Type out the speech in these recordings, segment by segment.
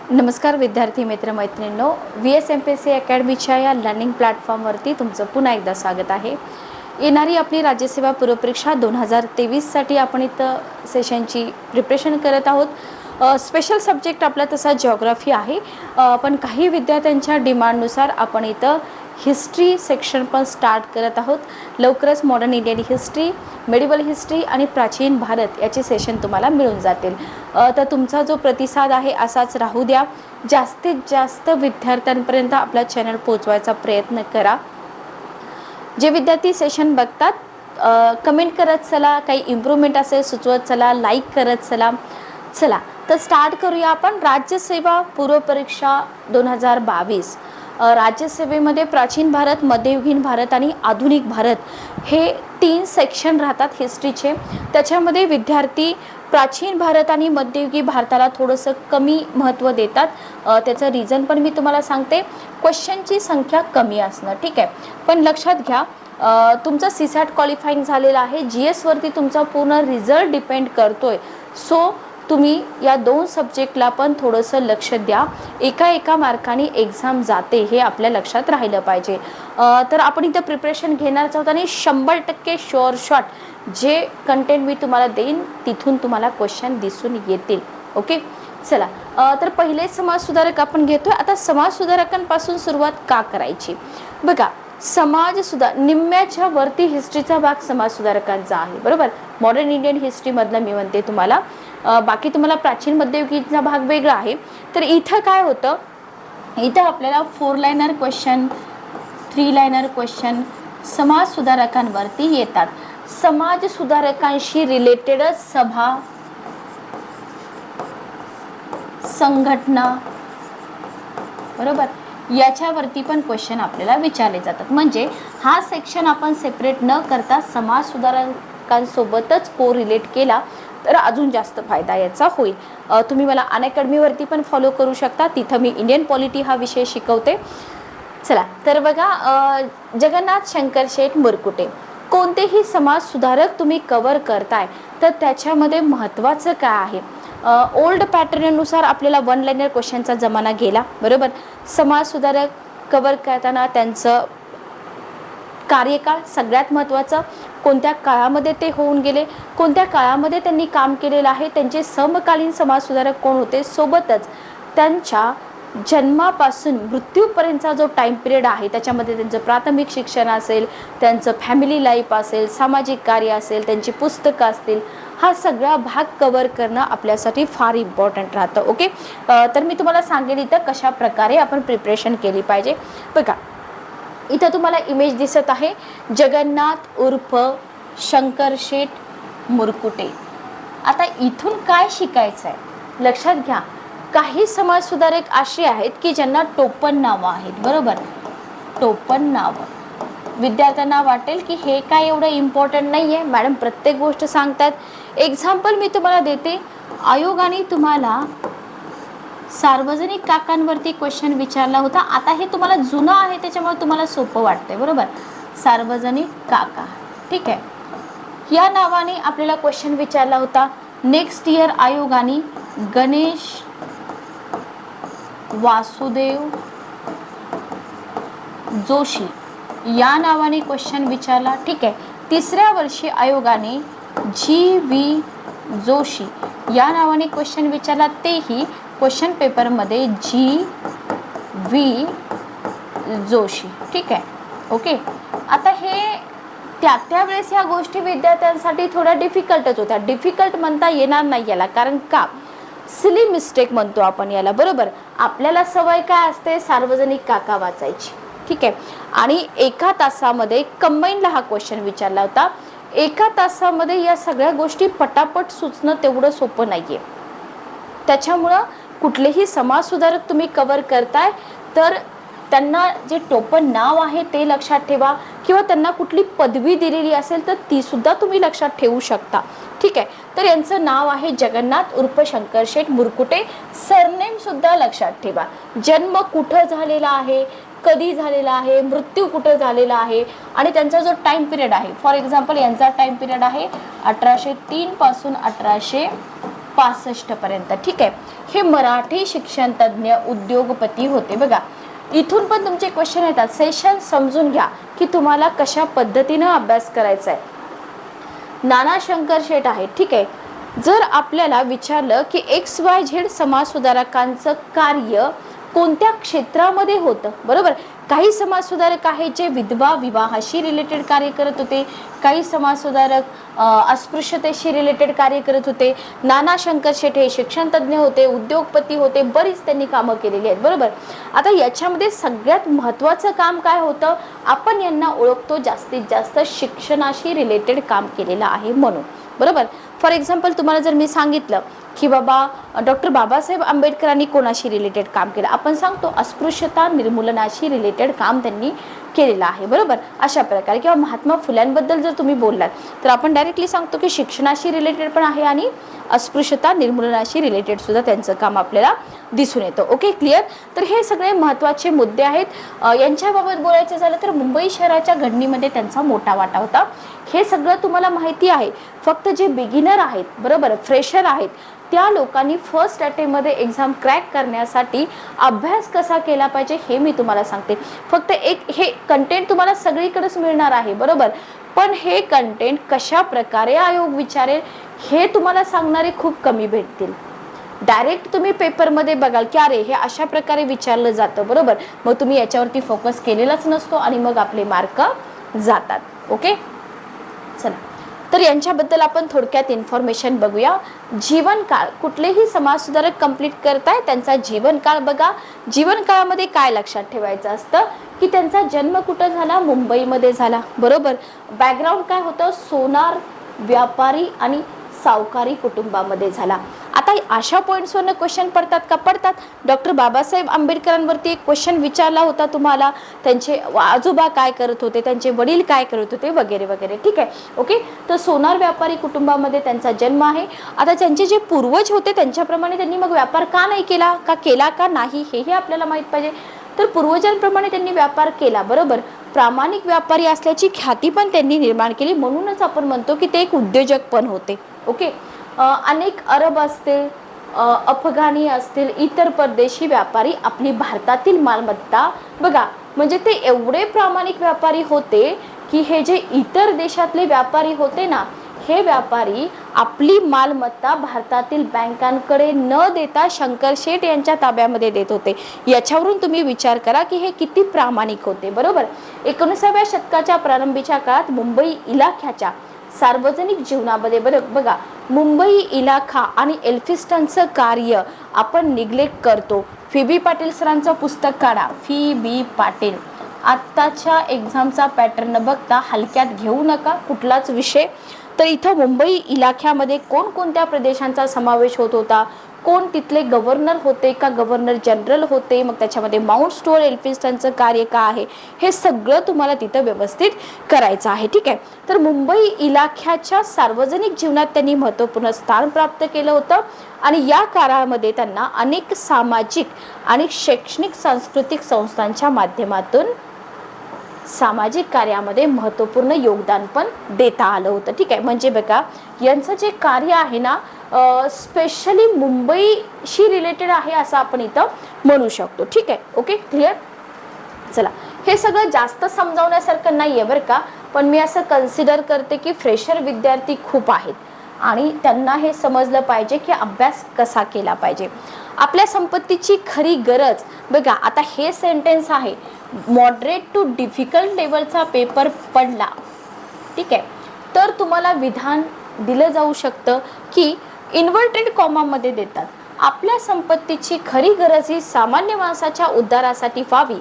नमस्कार विद्यार्थी मित्रमैत्रिणींनो, VSMPSC अकॅडमीच्या या लर्निंग प्लॅटफॉर्मवरती तुमचं पुन्हा एकदा स्वागत आहे. येणारी आपली राज्यसेवा पूर्वपरीक्षा 2023साठी आपण इथं सेशनची प्रिपरेशन करत आहोत. स्पेशल सब्जेक्ट आपला तसा जिओग्राफी आहे, पण काही विद्यार्थ्यांच्या डिमांडनुसार आपण इथं हिस्ट्री सेक्शन पण स्टार्ट करत आहोत. लवकरच modern Indian history, medieval history आणि प्राचीन भारत याचे सेशन तुम्हाला मिळून जातील. तर तुमचा जो प्रतिसाद आहे असाच राहू द्या. जास्तीत जास्त विद्यार्थ्यांपर्यंत आपला चॅनल पोहोचवायचा प्रयत्न करा. जे विद्यार्थी सेशन बघतात कमेंट करत चला, काही इम्प्रूव्हमेंट असेल सुचवत चला, लाईक करत चला. चला तर स्टार्ट करूया आपण. राज्यसेवा पूर्वपरीक्षा 2022. राज्यसेवेमध्ये प्राचीन भारत, मध्ययुगीन भारत आणि आधुनिक भारत हे 3 सेक्शन राहतात हिस्ट्रीचे. त्याच्यामध्ये विद्यार्थी प्राचीन भारत आणि मध्ययुगी भारताला थोडंसं कमी महत्त्व देतात. त्याचं रिझन पण मी तुम्हाला सांगते. क्वेश्चनची संख्या कमी असणं, ठीक आहे. पण लक्षात घ्या, तुमचं सीसॅट क्वालिफाईंग झालेलं आहे. GS वरती तुमचा पूर्ण रिझल्ट डिपेंड करतोय. सो तुम्ही या 2 सब्जेक्टला पण थोडंसं लक्ष द्या. एका मार्काने एक्झाम जाते हे आपल्या लक्षात राहिलं पाहिजे. तर आपण इथं प्रिपरेशन घेणारच आहोत आणि 100% शुअर शॉट जे कंटेंट मी तुम्हाला देईन तिथून तुम्हाला क्वेश्चन दिसून येतील. ओके, चला. तर पहिले समाजसुधारक आपण घेतोय. आता समाजसुधारकांपासून सुरुवात का करायची? बघा, निम्म्याच्या वरती हिस्ट्रीचा भाग समाजसुधारकांचा आहे, बरोबर. मॉडर्न इंडियन हिस्ट्रीमधलं मी म्हणते तुम्हाला. बाकी तुम्हाला प्राचीन मध्ययुगीचा भाग वेगळा आहे. तर इथं काय होतं, इथं आपल्याला 4 लाइनर क्वेश्चन, 3 लाइनर क्वेश्चन समाजसुधारकांवरती येतात. समाजसुधारकांशी रिलेटेडच सभा, संघटना, बरोबर, याच्यावरती पण क्वेश्चन आपल्याला विचारले जातात. म्हणजे हा सेक्शन आपण सेपरेट न करता समाजसुधारकांसोबतच कोरिलेट केला तर अजून जास्त फायदा याचा होईल. तुम्ही मला अनअकॅडमीवरती पण फॉलो करू शकता. तिथं मी इंडियन पॉलिटी हा विषय शिकवते. चला तर बघा, जगन्नाथ शंकर शेठ मुरकुटे. कोणतेही समाजसुधारक तुम्ही कव्हर करताय तर त्याच्यामध्ये महत्त्वाचं काय आहे? ओल्ड पॅटर्ननुसार आपल्याला 1 लाइनर क्वेश्चनचा जमाना गेला, बरोबर. समाजसुधारक कव्हर करताना त्यांचं कार्यकाळ सगळ्यात महत्त्वाचं. कोणत्या काळामध्ये ते होऊन गेले, कोणत्या काळामध्ये त्यांनी काम केलेलं आहे, त्यांचे समकालीन समाजसुधारक कोण होते, सोबतच त्यांच्या जन्मापासून मृत्यूपर्यंतचा जो टाईम पिरियड आहे त्याच्यामध्ये त्यांचं प्राथमिक शिक्षण असेल, त्यांचं फॅमिली लाईफ असेल, सामाजिक कार्य असेल, त्यांची पुस्तकं असतील, हा सगळा भाग कव्हर करणं आपल्यासाठी फार इम्पॉर्टंट राहतं. ओके, तर मी तुम्हाला सांगेन इथं कशा प्रकारे आपण प्रिपरेशन केली पाहिजे. बघा, इथं तुम्हाला इमेज दिसत आहे, जगन्नाथ उर्फ शंकर शेठ मुरकुटे. आता इथून काय शिकायचं आहे लक्षात घ्या. काही समाजसुधारक असे आहेत की ज्यांना टोपण नावं आहेत, बरोबर. टोपण नावं विद्यार्थ्यांना वाटेल की हे काय एवढं इम्पॉर्टंट नाही आहे, मॅडम प्रत्येक गोष्ट सांगतात. एक्झाम्पल मी तुम्हाला देते. आयोगाने तुम्हाला सार्वजनिक काकांवरती क्वेश्चन विचारला होता. आता हे तुम्हाला जुनं आहे त्याच्यामुळे तुम्हाला सोपं वाटतंय, बरोबर. सार्वजनिक काका, ठीक आहे. या नावाने आपल्याला क्वेश्चन विचारला होता. नेक्स्ट इयर आयोगाने गणेश वासुदेव जोशी या नावाने क्वेश्चन विचारला, ठीक आहे. 3ऱ्या वर्षी आयोगाने GV जोशी या नावाने क्वेश्चन विचारला. तेही क्वेश्चन पेपरमध्ये GV जोशी, ठीक आहे. ओके, आता हे त्यावेळेस ह्या गोष्टी विद्यार्थ्यांसाठी थोड्या डिफिकल्टच होत्या. डिफिकल्ट म्हणता येणार नाही याला, कारण का सिली मिस्टेक म्हणतो आपण याला, बरोबर. आपल्याला सवय काय असते, सार्वजनिक काका वाचायची, ठीक आहे. आणि 1 तासामध्ये कंबाईनला हा क्वेश्चन विचारला होता. 1 तासामध्ये या सगळ्या गोष्टी पटापट सुचणं तेवढं सोपं नाही आहे. त्याच्यामुळं कुठलेही समाजसुधारक तुम्ही कव्हर करताय तर त्यांना जे टोपण नाव आहे ते लक्षात ठेवा, किंवा त्यांना कुठली पदवी दिलेली असेल तर ती सुद्धा तुम्ही लक्षात ठेवू शकता, ठीक आहे. तर यांचं नाव आहे जगन्नाथ उर्फ शंकर शेठ मुरकुटे. सरनेम सुद्धा लक्षात ठेवा. जन्म कुठं झालेला आहे, कधी झालेला आहे, मृत्यू कुठं झालेला आहे, आणि त्यांचा जो टाईम पिरियड आहे. फॉर एक्झाम्पल यांचा टाईम पिरियड आहे 1803 पासून 65 पर्यंत, ठीक आहे. हे मराठी शिक्षण तज्ज्ञ उद्योगपती होते. बघा इथून पण तुमचे क्वेश्चन येतात. सेशन समजून घ्या की तुम्हाला कशा पद्धतीनं अभ्यास करायचा आहे. नाना शंकर शेठ आहेत, ठीक आहे. जर आपल्याला विचारलं की XYZ समाजसुधारकांचं कार्य कोणत्या क्षेत्रामध्ये होतं, बरोबर. काही समाजसुधारक आहेत जे विधवा विवाहाशी रिलेटेड कार्य करत होते, काही समाजसुधारक अस्पृश्यतेशी रिलेटेड कार्य करत होते. नाना शंकर शेठ हे शिक्षण तज्ज्ञ होते, उद्योगपती होते, बरीच त्यांनी कामं केलेली आहेत, बरोबर. आता याच्यामध्ये सगळ्यात महत्त्वाचं काम काय होतं, आपण यांना ओळखतो जास्तीत जास्त शिक्षणाशी रिलेटेड काम केलेलं आहे म्हणून, बरोबर. फॉर एक्झाम्पल तुम्हाला जर मी सांगितलं की बाबा डॉक्टर बाबासाहेब आंबेडकरांनी कोणाशी रिलेटेड काम केलं, आपण सांगतो अस्पृश्यता निर्मूलनाशी रिलेटेड काम त्यांनी केलेलं आहे, बरोबर. अशा प्रकारे किंवा महात्मा फुल्यांबद्दल जर तुम्ही बोललात तर आपण डायरेक्टली सांगतो की शिक्षणाशी रिलेटेड पण आहे आणि अस्पृश्यता निर्मूलनाशी रिलेटेड सुद्धा त्यांचं काम आपल्याला दिसून येतं. Okay, clear. तर हे सगळे महत्त्वाचे मुद्दे आहेत. यांच्याबाबत बोलायचं झालं तर मुंबई शहराच्या घडणीमध्ये त्यांचा मोठा वाटा होता. हे सगळं तुम्हाला माहिती आहे. फक्त जे बिगिनर आहेत, बरोबर, फ्रेशर आहेत, त्या लोकांनी फर्स्ट अटेम्प्टमध्ये एक्झाम क्रॅक करण्यासाठी अभ्यास कसा केला पाहिजे हे मी तुम्हाला सांगते. फक्त एक हे कंटेंट तुम्हाला सगळीकडेच मिळणार आहे, बरोबर. पण हे कंटेंट कशा प्रकारे आयोग विचारेल हे तुम्हाला सांगणारे खूप कमी भेटतील. डायरेक्ट तुम्ही पेपरमध्ये बघाल की अरे हे अशा प्रकारे विचारलं जातं, बरोबर. मग तुम्ही याच्यावरती फोकस केलेलाच नसतो आणि मग आपले मार्क जातात. ओके, चला. तर यांच्याबद्दल आपण थोडक्यात इन्फॉर्मेशन बघूया. जीवनकाळ कुठलेही समाजसुधारक कंप्लीट करताय त्यांचा जीवनकाळ बघा. जीवनकाळामध्ये काय लक्षात ठेवायचं असतं की त्यांचा जन्म कुठं झाला, मुंबईमध्ये झाला, बरोबर. बॅकग्राऊंड काय होतं, सोनार व्यापारी आणि सावकारी कुटुंबामध्ये झाला. आता अशा पॉईंट्सवरनं क्वेश्चन पडतात का, पडतात. डॉक्टर बाबासाहेब आंबेडकरांवरती एक क्वेश्चन विचारला होता तुम्हाला, त्यांचे आजोबा काय करत होते, त्यांचे वडील काय करत होते, वगैरे वगैरे, ठीक आहे. ओके, तर सोनार व्यापारी कुटुंबामध्ये त्यांचा जन्म आहे. आता त्यांचे जे पूर्वज होते त्यांच्याप्रमाणे त्यांनी मग व्यापार का नाही केला, का केला का नाही हेही आपल्याला माहीत पाहिजे. तर पूर्वजांप्रमाणे त्यांनी व्यापार केला, बरोबर. प्रामाणिक व्यापारी असल्याची ख्याती पण त्यांनी निर्माण केली, म्हणूनच आपण म्हणतो की ते एक उद्योजक पण होते. ओके, अनेक अरब असतील, अफगाणी असतील, इतर परदेशी व्यापारी आपली भारतातील मालमत्ता बघा, म्हणजे ते एवढे प्रामाणिक व्यापारी होते की हे जे इतर देशातले व्यापारी होते ना, हे व्यापारी आपली मालमत्ता भारतातील बँकांकडे न देता शंकर शेठ यांच्या ताब्यामध्ये देत होते. याच्यावरून तुम्ही विचार करा की हे किती प्रामाणिक होते, बरोबर. 19व्या शतकाच्या प्रारंभीच्या काळात मुंबई इलाख्याच्या सार्वजनिक जीवनामध्ये बघा, मुंबई इलाखा आणि एल्फिस्टनचं कार्य आपण निग्लेक्ट करतो. फी.बी. पाटील सरांचं पुस्तक काढा, फी.बी. पाटील. आत्ताच्या एक्झामचा पॅटर्न बघता हलक्यात घेऊ नका कुठलाच विषय. तर इथं मुंबई इलाख्यामध्ये कोणकोणत्या प्रदेशांचा समावेश होत होता, कोण तिथले गव्हर्नर होते का गव्हर्नर जनरल होते, मग त्याच्यामध्ये माउंट स्टुअर्ट एल्फिन्स्टनचं कार्य का आहे, हे सगळं तुम्हाला तिथं व्यवस्थित करायचं आहे, ठीक आहे. तर मुंबई इलाख्याच्या सार्वजनिक जीवनात त्यांनी महत्त्वपूर्ण स्थान प्राप्त केलं होतं आणि या काळामध्ये त्यांना अनेक सामाजिक आणि शैक्षणिक सांस्कृतिक संस्थांच्या माध्यमातून सामाजिक कार्यामध्ये महत्त्वपूर्ण योगदान पण देता आलं होतं, ठीक आहे. म्हणजे बघा, यांचं जे कार्य आहे ना स्पेशली मुंबईशी रिलेटेड आहे असं आपण इथं म्हणू शकतो, ठीक आहे. Okay, clear. चला, हे सगळं जास्त समजावण्यासारखं नाही आहे बरं का, पण मी असं कन्सिडर करते की फ्रेशर विद्यार्थी खूप आहेत आणि त्यांना हे समजलं पाहिजे की अभ्यास कसा केला पाहिजे. आपल्या संपत्तीची खरी गरज बघा, आता हे सेंटेन्स आहे, मॉडरेट टू डिफिकल्ट लेवलचा पेपर पडला, ठीक आहे, तर तुम्हाला विधान दिलं जाऊ शकतं की इन्व्हर्टेड कॉमामध्ये देतात, आपल्या संपत्तीची खरी गरज ही सामान्य माणसाच्या उद्धारासाठी व्हावी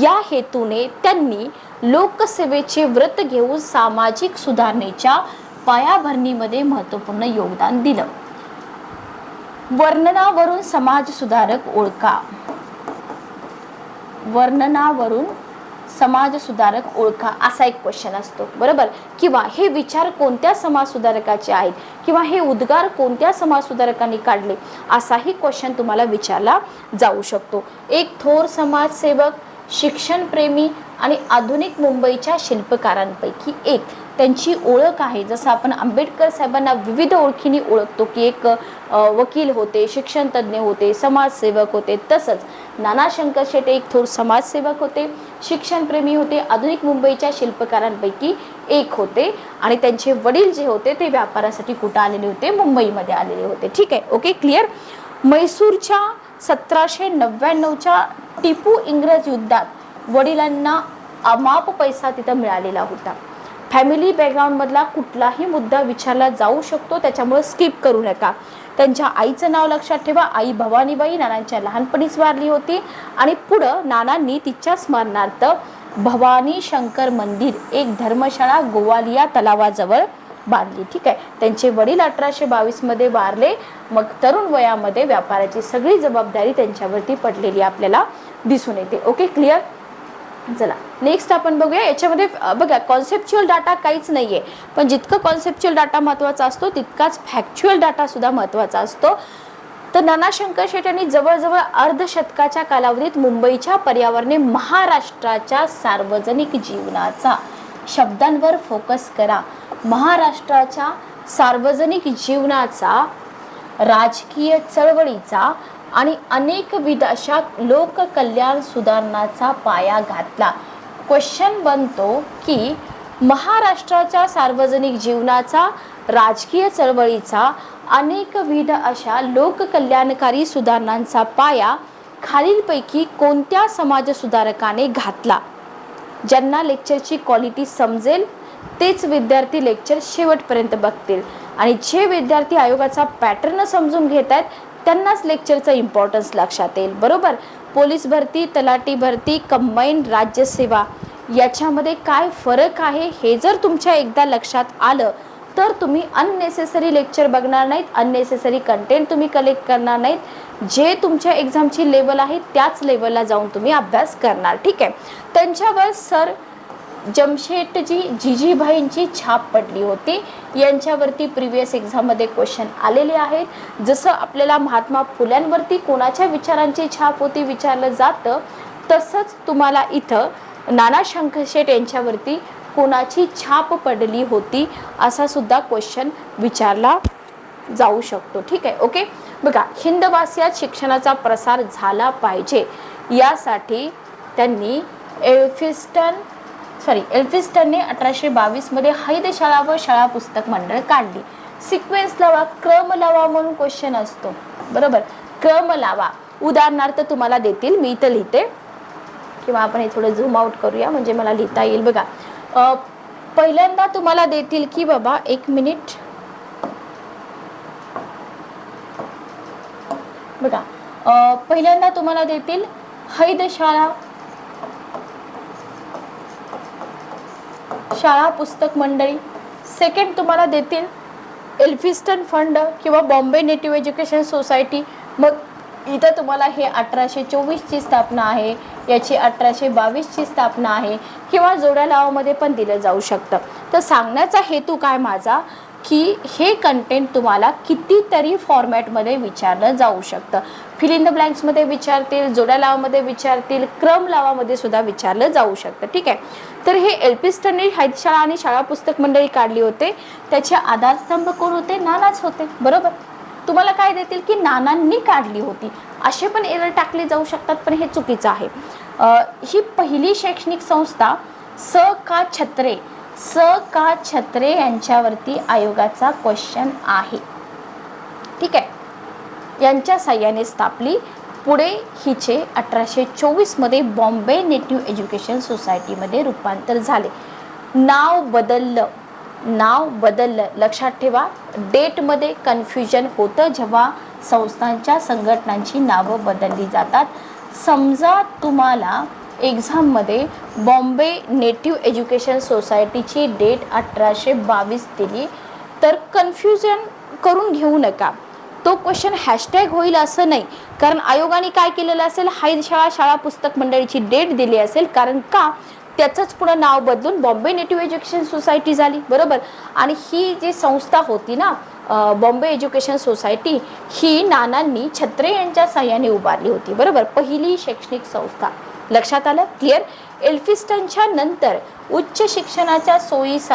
या हेतूने त्यांनी लोकसेवेचे व्रत घेऊन सामाजिक सुधारणेच्या पायाभरणीमध्ये महत्त्वपूर्ण योगदान दिलं. वर्णनावरून समाज सुधारक ओळखा. वर्णनावरून समाज सुधारक ओळखा असा एक क्वेश्चन असतो, बरोबर. किंवा हे विचार कोणत्या समाज सुधारकाचे आहेत किंवा हे उद्गार कोणत्या समाज सुधारकांनी काढले असाही क्वेश्चन तुम्हाला विचारला जाऊ शकतो. एक थोर समाजसेवक, शिक्षणप्रेमी आणि आधुनिक मुंबईच्या शिल्पकारांपैकी एक. त्यांची ओळख आहे. जसं आपण आंबेडकर साहेबांना विविध ओळखीने ओळखतो की एक वकील होते, शिक्षण तज्ज्ञ होते, समाजसेवक होते, तसंच नाना शंकर शेटे एक थोर समाजसेवक होते, शिक्षणप्रेमी होते, आधुनिक मुंबईच्या शिल्पकारांपैकी एक होते आणि त्यांचे वडील जे होते ते व्यापारासाठी कुठं आलेले होते, मुंबईमध्ये आलेले होते. ठीक आहे, ओके, क्लिअर. म्हैसूरच्या 1799च्या टिपू इंग्रज युद्धात वडिलांना अमाप पैसा तिथं मिळालेला होता. फॅमिली बॅकग्राऊंडमधला कुठलाही मुद्दा विचारला जाऊ शकतो, त्याच्यामुळे स्किप करू नका. त्यांच्या आईचं नाव लक्षात ठेवा. आई भवानीबाई नानांच्या लहानपणीच वारली होती आणि पुढं नानांनी तिच्या स्मरणार्थ भवानी शंकर मंदिर एक धर्मशाळा गोवालिया तलावाजवळ बांधली. ठीक आहे. त्यांचे वडील 1822 मध्ये वारले. मग तरुण वयामध्ये व्यापाराची सगळी जबाबदारी त्यांच्यावरती पडलेली आपल्याला दिसून येते. Okay, clear. चला नेक्स्ट आपण बघूया. याच्यामध्ये बघा कॉन्सेप्च्युअल डाटा काहीच नाहीये, पण जितकं कॉन्सेप्च्युअल डाटा महत्त्वाचा असतो तितकाच फॅक्च्युअल डाटा सुद्धा महत्त्वाचा असतो. तर नाना शंकर शेट यांनी जवळजवळ अर्धशतकाच्या कालावधीत मुंबईच्या पर्यावरणे महाराष्ट्राच्या सार्वजनिक जीवनाचा, शब्दांवर फोकस करा, महाराष्ट्राच्या सार्वजनिक जीवनाचा, राजकीय चळवळीचा आणि अनेकविध अशा लोककल्याण सुधारणाचा पाया घातला. क्वेश्चन बनतो की महाराष्ट्राच्या सार्वजनिक जीवनाचा, राजकीय चळवळीचा, अनेकविध अशा लोककल्याणकारी सुधारणांचा पाया खालीलपैकी कोणत्या समाजसुधारकाने घातला? ज्यांना लेक्चरची क्वालिटी समजेल तेच विद्यार्थी लेक्चर शेवटपर्यंत बघतील आणि जे विद्यार्थी आयोगाचा पॅटर्न समजून घेत आहेत त्यांनाच लेक्चरचं इम्पॉर्टन्स लक्षात येईल. बरोबर. पोलीस भरती, तलाठी भरती, कंबाईंड राज्यसेवा याच्यामध्ये काय फरक आहे हे जर तुमच्या एकदा लक्षात आलं तर तुम्ही अननेसेसरी लेक्चर बघणार नाहीत, अननेसेसरी कंटेंट तुम्ही कलेक्ट करणार नाहीत. जे तुमच्या एक्झामची लेवल आहे त्याच लेवलला जाऊन तुम्ही अभ्यास करणार. ठीक आहे. त्यांच्यावर सर जमशेटजी जिजीभाईंची छाप पडली होती. यांच्यावरती प्रिव्हियस एक्झाममध्ये क्वेश्चन आलेले आहेत. जसं आपल्याला महात्मा फुल्यांवरती कोणाच्या विचारांची छाप होती विचारलं जातं, तसंच तुम्हाला इथं नाना शंकर शेट यांच्यावरती कोणाची छाप पडली होती असा सुद्धा क्वेश्चन विचारला जाऊ शकतो. ठीक आहे, ओके. बघा, हिंदवासियात शिक्षणाचा प्रसार झाला पाहिजे यासाठी त्यांनी एल्फिस्टनने 1822 मध्ये हैद शाळा व शाळा पुस्तक मंडळ काढली. सिक्वेन्स लावा, क्रम लावा म्हणून क्वेश्चन असतो. बरोबर, क्रम लावा. उदाहरणार्थ तुम्हाला देतील, मी इथं लिहिते किंवा आपण हे थोडं झूम आउट करूया म्हणजे मला लिहिता येईल. बघा, पहिल्यांदा तुम्हाला देतील की बाबा, एक मिनिट बघा, पहिल्यांदा तुम्हाला देतील हैद शाळा शाळा पुस्तक मंडळी. सेकंड तुम्हाला देतील एल्फिस्टन फंड किंवा बॉम्बे नेटिव्ह एज्युकेशन सोसायटी. मग इथं तुम्हाला हे 1824ची स्थापना आहे, याची 1822ची स्थापना आहे किंवा जोड्या लावामध्ये पण दिलं जाऊ शकतं. तर सांगण्याचा हेतू काय माझा की हे कंटेंट तुम्हाला कितीतरी फॉर्मॅटमध्ये विचारलं जाऊ शकतं. फिल इन द ब्लँक्समध्ये विचारतील, जोड्या लावामध्ये विचारतील, क्रम लावामध्ये सुद्धा विचारलं जाऊ शकतं. ठीक आहे. तर हे एल्फिस्टनने हैद शाळा आणि शाळा पुस्तक मंडळी काढली होते. त्याचे आधारस्तंभ कोण होते? नानाच होते. बरोबर. तुम्हाला काय देतील की नानांनी काढली होती, असे पण एरर टाकले जाऊ शकतात, पण हे चुकीचं आहे. ही पहिली शैक्षणिक संस्था स का छत्रे यांच्यावरती आयोगाचा क्वेश्चन आहे. ठीक आहे. यांच्या साह्याने स्थापली. पुढे हिचे 1824 बॉम्बे नेटिव्ह एज्युकेशन सोसायटीमध्ये रूपांतर झाले. नाव बदललं लक्षात ठेवा. डेटमध्ये कन्फ्युजन होतं जेव्हा संस्थांच्या संघटनांची नावं बदलली जातात. समजा तुम्हाला एक्झाममध्ये बॉम्बे नेटिव्ह एज्युकेशन सोसायटीची डेट 1822 दिली तर कन्फ्युजन करून घेऊ नका. तो क्वेश्चन हॅशटॅग होईल असं नाही, कारण आयोगाने काय केलेलं असेल, हैद शाळा शाळा पुस्तक मंडळीची डेट दिली असेल, कारण का त्याचंच पुढं नाव बदलून बॉम्बे नेटिव्ह एज्युकेशन सोसायटी झाली. बरोबर. आणि ही जी संस्था होती ना बॉम्बे एज्युकेशन सोसायटी, ही नानांनी छत्रे यांच्या साह्याने उभारली होती. बरोबर. पहिली शैक्षणिक संस्था. लक्षात आलं? क्लिअर. एल्फिस्टनच्या नंतर उच्च शिक्षणाच्या सोयीसाठी